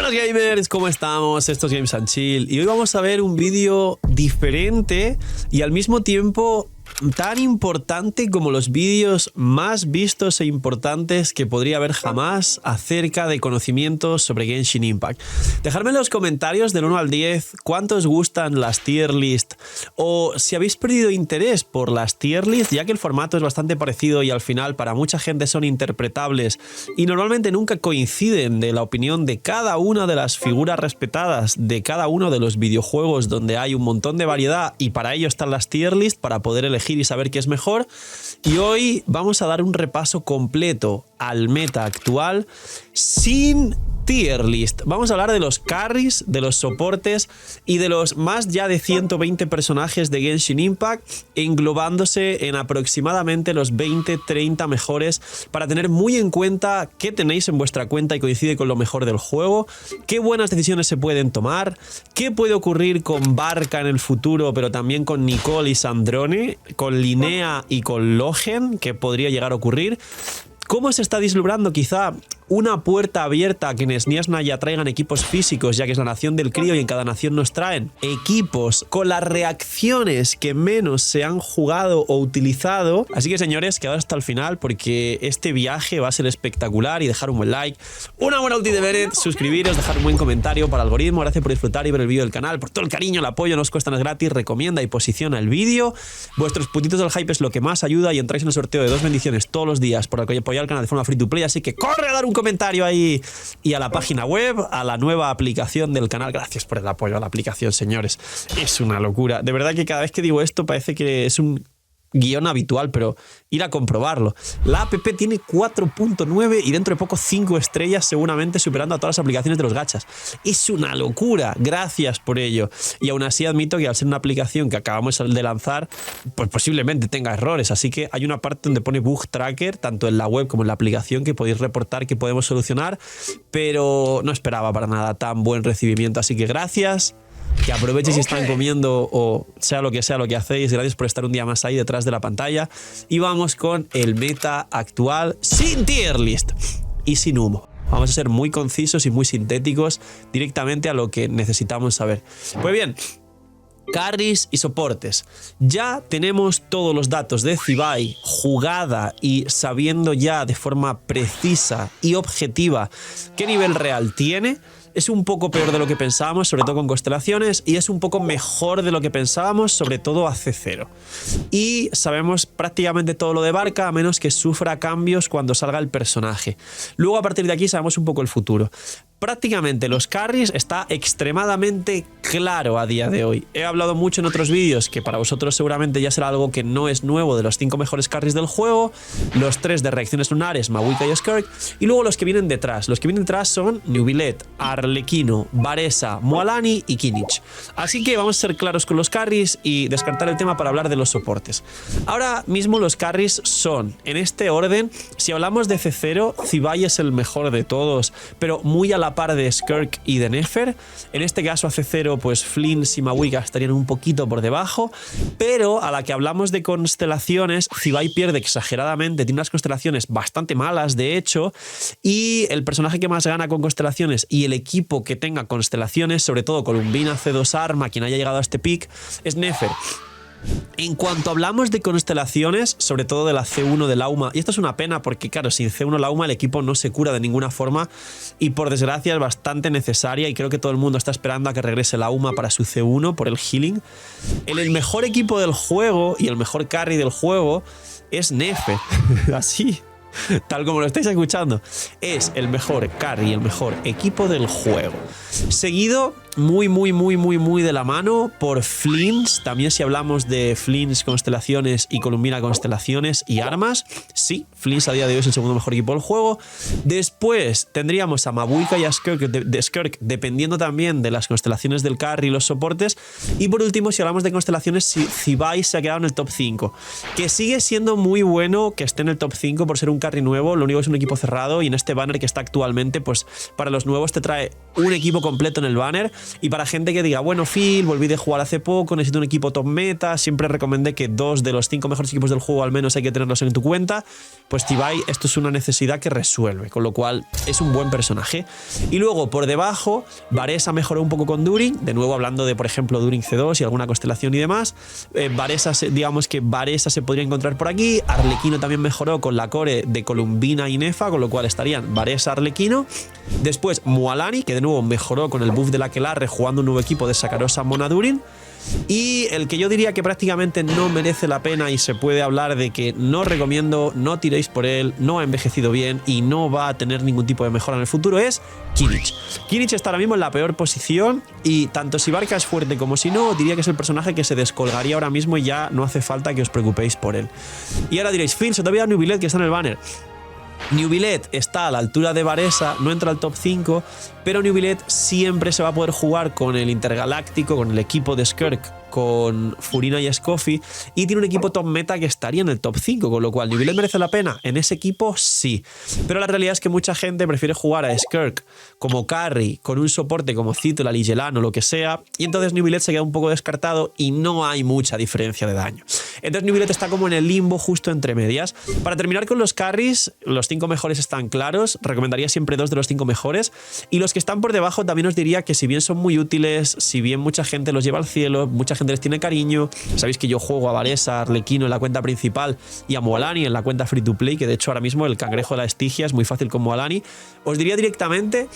Buenas gamers, ¿cómo estamos? Esto es Games and Chill y hoy vamos a ver un vídeo diferente y al mismo tiempo tan importante como los vídeos más vistos e importantes que podría haber jamás acerca de conocimientos sobre Genshin Impact. Dejadme en los comentarios del 1 al 10 cuánto os gustan las tier list o si habéis perdido interés por las tier list, ya que el formato es bastante parecido y al final para mucha gente son interpretables y normalmente nunca coinciden de la opinión de cada una de las figuras respetadas de cada uno de los videojuegos donde hay un montón de variedad y para ello están las tier list para poder elegir y saber qué es mejor. Y hoy vamos a dar un repaso completo al meta actual sin tier list. Vamos a hablar de los carries, de los soportes y de los más ya de 120 personajes de Genshin Impact, englobándose en aproximadamente los 20-30 mejores para tener muy en cuenta qué tenéis en vuestra cuenta y coincide con lo mejor del juego, qué buenas decisiones se pueden tomar, qué puede ocurrir con Barca en el futuro, pero también con Nicole y Sandrone, con Linnea y con Logen, que podría llegar a ocurrir. ¿Cómo se está vislumbrando quizá una puerta abierta a que en Sniasna ya traigan equipos físicos, ya que es la nación del crío y en cada nación nos traen equipos con las reacciones que menos se han jugado o utilizado? Así que señores, quedaos hasta el final porque este viaje va a ser espectacular y dejar un buen like, una buena ulti de Beret, suscribiros, dejar un buen comentario para el algoritmo. Gracias por disfrutar y ver el vídeo del canal, por todo el cariño, el apoyo, no os cuesta nada, es gratis, recomienda y posiciona el vídeo. Vuestros puntitos del hype es lo que más ayuda y entráis en el sorteo de 2 bendiciones todos los días por apoyar el canal de forma free to play, así que corre a dar un comentario ahí y a la página web, a la nueva aplicación del canal. Gracias por el apoyo a la aplicación, señores. Es una locura. De verdad que cada vez que digo esto parece que es un guión habitual, pero ir a comprobarlo. La app tiene 4.9 y dentro de poco 5 estrellas, seguramente superando a todas las aplicaciones de los gachas. Es una locura. Gracias por ello. Y aún así admito que al ser una aplicación que acabamos de lanzar, pues posiblemente tenga errores. Así que hay una parte donde pone bug tracker, tanto en la web como en la aplicación, que podéis reportar que podemos solucionar, pero no esperaba para nada tan buen recibimiento. Así que gracias. Que aprovechéis si están comiendo o sea lo que hacéis. Gracias por estar un día más ahí detrás de la pantalla. Y vamos con el meta actual sin tier list y sin humo. Vamos a ser muy concisos y muy sintéticos directamente a lo que necesitamos saber. Pues bien, carries y soportes. Ya tenemos todos los datos de Zibai jugada y sabiendo ya de forma precisa y objetiva qué nivel real tiene. Es un poco peor de lo que pensábamos, sobre todo con constelaciones, y es un poco mejor de lo que pensábamos, sobre todo a C0. Y sabemos prácticamente todo lo de Barca, a menos que sufra cambios cuando salga el personaje. Luego, a partir de aquí, sabemos un poco el futuro. Prácticamente los carries está extremadamente claro a día de hoy. He hablado mucho en otros vídeos que para vosotros seguramente ya será algo que no es nuevo, de los 5 mejores carries del juego, los 3 de reacciones lunares, Mawika y Skirk, y luego los que vienen detrás. Los que vienen detrás son Nubilet, Arlequino, Varesa, Moalani y Kinich. Así que vamos a ser claros con los carries y descartar el tema para hablar de los soportes. Ahora mismo los carries son, en este orden, si hablamos de C0, Zibai es el mejor de todos, pero muy a la par de Skirk y de Nefer. En este caso a C0 pues Flinns y Mawika estarían un poquito por debajo, pero a la que hablamos de constelaciones, Zibai pierde exageradamente, tiene unas constelaciones bastante malas de hecho, y el personaje que más gana con constelaciones y el equipo que tenga constelaciones, sobre todo Columbina, C2 Arma, quien haya llegado a este pick, es Nefer. En cuanto hablamos de constelaciones, sobre todo de la C1 de Lauma, y esto es una pena porque claro, sin C1 Lauma el equipo no se cura de ninguna forma y por desgracia es bastante necesaria y creo que todo el mundo está esperando a que regrese Lauma para su C1 por el healing. El mejor equipo del juego y el mejor carry del juego es Nefer, así, tal como lo estáis escuchando, es el mejor carry y el mejor equipo del juego. Seguido muy de la mano por Flinns. También si hablamos de Flinns constelaciones y Columbina constelaciones y armas, sí, Flinns a día de hoy es el segundo mejor equipo del juego. Después tendríamos a Mawika y a Skirk, dependiendo también de las constelaciones del carry y los soportes. Y por último, si hablamos de constelaciones, Zibai se ha quedado en el top 5, que sigue siendo muy bueno que esté en el top 5 por ser un carry nuevo. Lo único es un equipo cerrado y en este banner que está actualmente, pues para los nuevos te trae un equipo completo en el banner. Y para gente que diga, bueno, Phil, volví de jugar hace poco, necesito un equipo top meta, siempre recomendé que 2 de los 5 mejores equipos del juego al menos hay que tenerlos en tu cuenta, pues T-Bai esto es una necesidad que resuelve, con lo cual es un buen personaje. Y luego por debajo, Varesa mejoró un poco con During, de nuevo hablando de por ejemplo During C2 y alguna constelación y demás. Varesa, digamos que Varesa se podría encontrar por aquí. Arlequino también mejoró con la core de Columbina y Nefa, con lo cual estarían Varesa, Arlequino. Después Mualani, que de nuevo mejoró con el buff de la Aquelarre jugando un nuevo equipo de Sakarosa, Mona, During. Y el que yo diría que prácticamente no merece la pena y se puede hablar de que no recomiendo, no tiréis por él, no ha envejecido bien y no va a tener ningún tipo de mejora en el futuro, es Kimmich. Kimmich está ahora mismo en la peor posición y tanto si Barca es fuerte como si no, diría que es el personaje que se descolgaría ahora mismo y ya no hace falta que os preocupéis por él. Y ahora diréis, Phil, se te olvida Nubilet que está en el banner. Nubilet está a la altura de Varesa, no entra al top 5, pero Nubilet siempre se va a poder jugar con el Intergaláctico, con el equipo de Skirk, con Furina y Scoffy, y tiene un equipo top meta que estaría en el top 5, con lo cual Nubilet merece la pena. En ese equipo sí, pero la realidad es que mucha gente prefiere jugar a Skirk como carry, con un soporte como Cito, la Ligelan o lo que sea, y entonces Nubilet se queda un poco descartado y no hay mucha diferencia de daño. Entonces Nubilet está como en el limbo justo entre medias. Para terminar con los carries, los 5 mejores están claros, recomendaría siempre 2 de los 5 mejores, y los que están por debajo también os diría que si bien son muy útiles, si bien mucha gente los lleva al cielo, mucha gente les tiene cariño, sabéis que yo juego a Varesa, a Arlequino en la cuenta principal y a Mualani en la cuenta free to play, que de hecho ahora mismo el cangrejo de la Estigia es muy fácil con Mualani, os diría directamente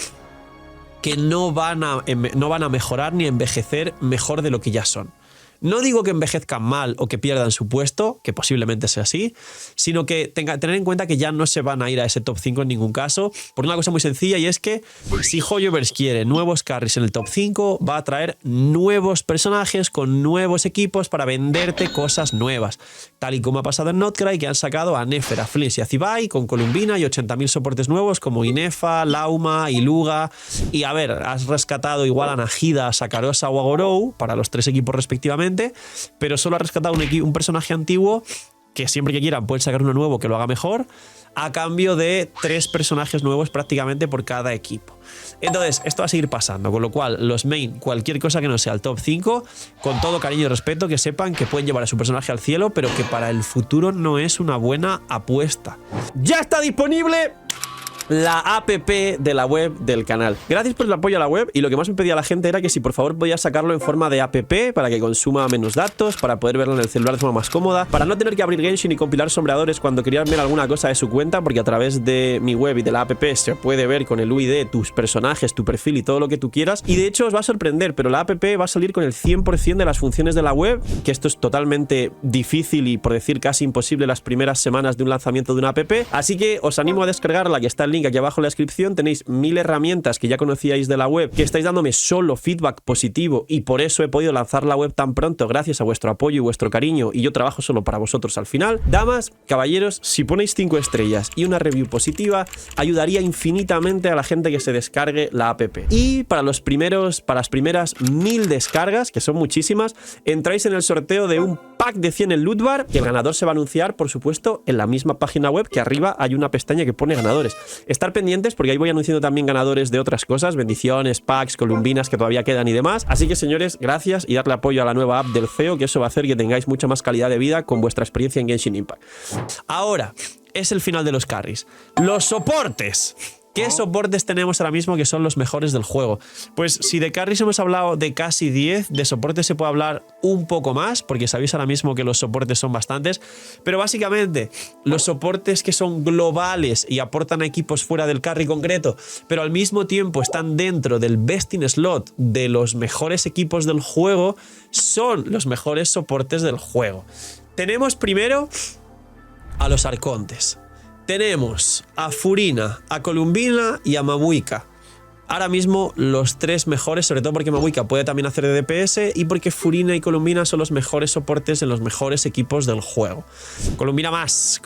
que no van a mejorar ni envejecer mejor de lo que ya son. No digo que envejezcan mal o que pierdan su puesto, que posiblemente sea así, sino que tener en cuenta que ya no se van a ir a ese top 5 en ningún caso, por una cosa muy sencilla, y es que si Hoyoverse quiere nuevos carries en el top 5, va a traer nuevos personajes con nuevos equipos para venderte cosas nuevas, tal y como ha pasado en Notcry, que han sacado a Nefer, a Flinch y a T-Bai con Columbina y 80.000 soportes nuevos como Inefa, Lauma, Iluga, y a ver, has rescatado igual a Najida, a Sakarosa o a Gorou para los 3 equipos respectivamente, pero solo ha rescatado un personaje antiguo que siempre que quieran pueden sacar uno nuevo que lo haga mejor, a cambio de 3 personajes nuevos prácticamente por cada equipo. Entonces, esto va a seguir pasando, con lo cual los main, cualquier cosa que no sea el top 5, con todo cariño y respeto, que sepan que pueden llevar a su personaje al cielo, pero que para el futuro no es una buena apuesta. ¡Ya está disponible la app de la web del canal! Gracias por el apoyo a la web, y lo que más me pedía la gente era que si por favor podía sacarlo en forma de app para que consuma menos datos, para poder verlo en el celular de forma más cómoda, para no tener que abrir Genshin y compilar sombreadores cuando querían ver alguna cosa de su cuenta, porque a través de mi web y de la app se puede ver con el UID tus personajes, tu perfil y todo lo que tú quieras. Y de hecho os va a sorprender, pero la app va a salir con el 100% de las funciones de la web, que esto es totalmente difícil y por decir casi imposible las primeras semanas de un lanzamiento de una app, así que os animo a descargarla, que está el link aquí abajo en la descripción. Tenéis 1000 herramientas que ya conocíais de la web, que estáis dándome solo feedback positivo, y por eso he podido lanzar la web tan pronto, gracias a vuestro apoyo y vuestro cariño, y yo trabajo solo para vosotros al final. Damas, caballeros, si ponéis 5 estrellas y una review positiva, ayudaría infinitamente a la gente que se descargue la app. Y para las primeras 1000 descargas, que son muchísimas, entráis en el sorteo de un pack de 100 en Loot Bar, que el ganador se va a anunciar, por supuesto, en la misma página web, que arriba hay una pestaña que pone ganadores. Estar pendientes porque ahí voy anunciando también ganadores de otras cosas, bendiciones, packs, columbinas que todavía quedan y demás. Así que señores, gracias, y darle apoyo a la nueva app del CEO, que eso va a hacer que tengáis mucha más calidad de vida con vuestra experiencia en Genshin Impact. Ahora es el final de los carries. Los soportes. ¿Qué soportes tenemos ahora mismo que son los mejores del juego? Pues si de carries hemos hablado de casi 10, de soportes se puede hablar un poco más, porque sabéis ahora mismo que los soportes son bastantes, pero básicamente los soportes que son globales y aportan a equipos fuera del carry concreto, pero al mismo tiempo están dentro del best in slot de los mejores equipos del juego, son los mejores soportes del juego. Tenemos primero a los arcontes. Tenemos a Furina, a Columbina y a Mabuika. Ahora mismo los 3 mejores, sobre todo porque Mabuika puede también hacer de DPS y porque Furina y Columbina son los mejores soportes en los mejores equipos del juego. Columbina más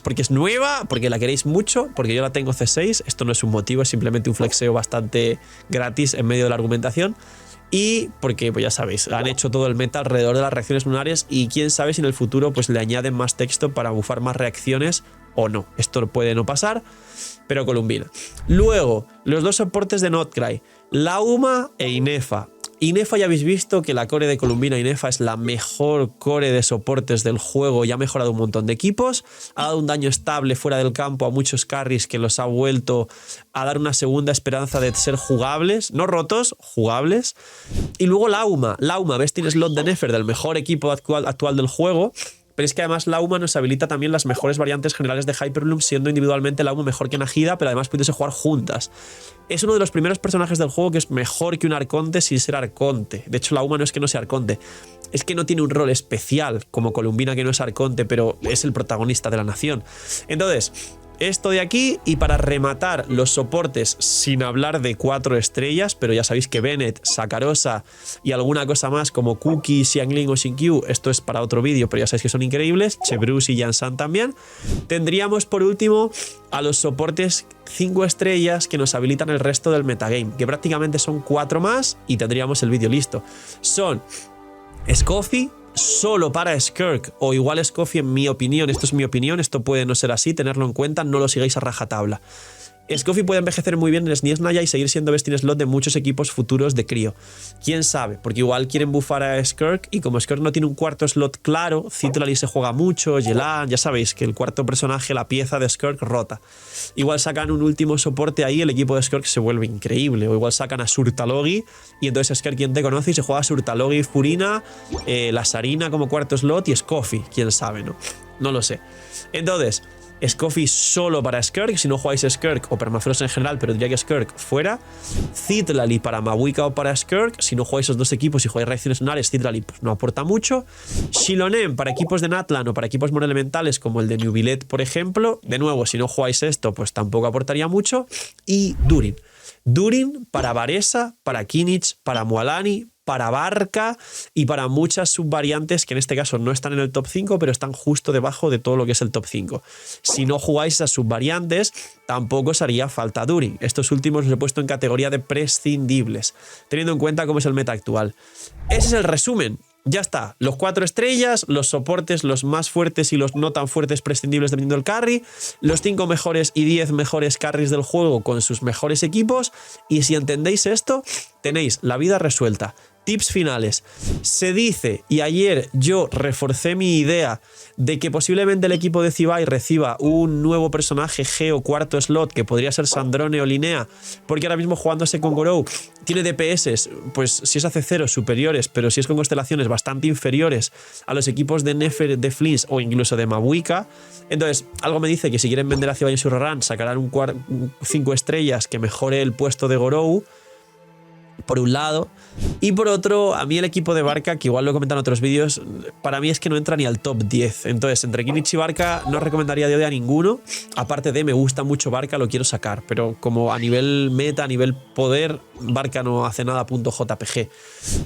porque es nueva, porque la queréis mucho, porque yo la tengo C6. Esto no es un motivo, es simplemente un flexeo bastante gratis en medio de la argumentación. Y porque, pues ya sabéis, han hecho todo el meta alrededor de las reacciones lunares, y quién sabe si en el futuro pues le añaden más texto para bufar más reacciones o no. Esto puede no pasar, pero Columbina. Luego, los 2 soportes de Notcry. Lauma e Inefa. Inefa ya habéis visto que la core de Columbina Inefa es la mejor core de soportes del juego y ha mejorado un montón de equipos. Ha dado un daño estable fuera del campo a muchos carries que los ha vuelto a dar una segunda esperanza de ser jugables, no rotos, jugables. Y luego Lauma, best in slot de Nefer, del mejor equipo actual del juego. Pero es que además Lauma nos habilita también las mejores variantes generales de Hyperbloom, siendo individualmente Lauma mejor que Nahida, pero además pudiese jugar juntas. Es uno de los primeros personajes del juego que es mejor que un Arconte sin ser Arconte. De hecho, Lauma no es que no sea Arconte, es que no tiene un rol especial como Columbina, que no es Arconte, pero es el protagonista de la nación. Entonces, esto de aquí, y para rematar los soportes, sin hablar de 4 estrellas, pero ya sabéis que Bennett, Sakarosa y alguna cosa más como Cookie, Xiangling o Xingqiu, esto es para otro vídeo, pero ya sabéis que son increíbles, Chebruce y Yansan también. Tendríamos por último a los soportes 5 estrellas que nos habilitan el resto del metagame, que prácticamente son 4 más y tendríamos el vídeo listo. Son Scoffy, solo para Skirk, o igual Scoffy en mi opinión, esto es mi opinión, esto puede no ser así, tenerlo en cuenta, no lo sigáis a rajatabla. Scoffy puede envejecer muy bien en SNES Naya y seguir siendo best in slot de muchos equipos futuros de crío. ¿Quién sabe? Porque igual quieren bufar a Skirk y como Skirk no tiene un cuarto slot claro, Citlali se juega mucho, Yelan, ya sabéis que el cuarto personaje, la pieza de Skirk, rota. Igual sacan un último soporte ahí, el equipo de Skirk se vuelve increíble. O igual sacan a Surtalogi y entonces Skirk, quien te conoce, y se juega a Surtalogi, Furina, la Sarina como cuarto slot y Scoffy, quién sabe, ¿no? No lo sé. Entonces, Scoffy solo para Skirk, si no jugáis Skirk o Permafrost en general, pero diría que Skirk fuera. Citlali para Mavuika o para Skirk, si no jugáis esos dos equipos y jugáis reacciones lunares, Citlali pues no aporta mucho. Xilonem para equipos de Natlan o para equipos monoelementales como el de Nubilet, por ejemplo, de nuevo, si no jugáis esto, pues tampoco aportaría mucho. Y Durin para Varesa, para Kinich, para Mualani, para Barca y para muchas subvariantes que en este caso no están en el top 5, pero están justo debajo de todo lo que es el top 5. Si no jugáis esas subvariantes, tampoco os haría falta Durin. Estos últimos los he puesto en categoría de prescindibles, teniendo en cuenta cómo es el meta actual. Ese es el resumen. Ya está, los 4 estrellas, los soportes, los más fuertes y los no tan fuertes prescindibles dependiendo del carry, los 5 mejores y 10 mejores carries del juego con sus mejores equipos, y si entendéis esto, tenéis la vida resuelta. Tips finales. Se dice, y ayer yo reforcé mi idea de que posiblemente el equipo de Zibai reciba un nuevo personaje G o cuarto slot, que podría ser Sandrone o Linea, porque ahora mismo jugándose con Gorou tiene DPS, pues si es AC0 superiores, pero si es con constelaciones bastante inferiores a los equipos de Nefer, de Fleece o incluso de Mavuika. Entonces, algo me dice que si quieren vender a Zibai en su run, sacarán un 5 estrellas que mejore el puesto de Gorou, por un lado, y por otro, a mí el equipo de Barca, que igual lo he comentado en otros vídeos, para mí es que no entra ni al top 10. Entonces, entre Kinich y Barca no recomendaría de hoy a ninguno. Aparte de, me gusta mucho Barca, lo quiero sacar, pero como a nivel meta, a nivel poder, Barca no hace nada .jpg.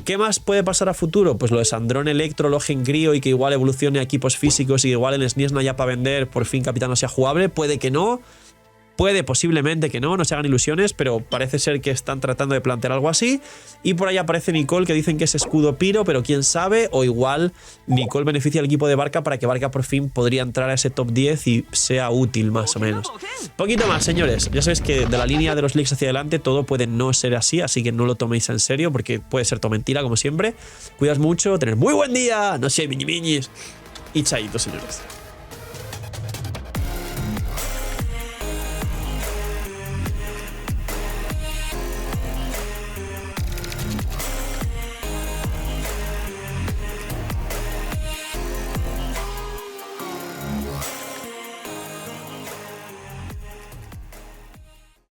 ¿Qué más puede pasar a futuro? Pues lo de Sandrón Electro, Logen Crío y que igual evolucione a equipos físicos y que igual en SNES Naya para vender, por fin Capitán no sea jugable. Puede que no. Puede, posiblemente que no se hagan ilusiones, pero parece ser que están tratando de plantear algo así. Y por ahí aparece Nicole, que dicen que es escudo piro, pero quién sabe, o igual Nicole beneficia al equipo de Barca para que Barca por fin podría entrar a ese top 10 y sea útil más o menos. Poquito más, señores. Ya sabéis que de la línea de los leaks hacia adelante todo puede no ser así, así que no lo toméis en serio porque puede ser todo mentira, como siempre. Cuidaos mucho, tener muy buen día, no sé, miñis. Y chaito, señores.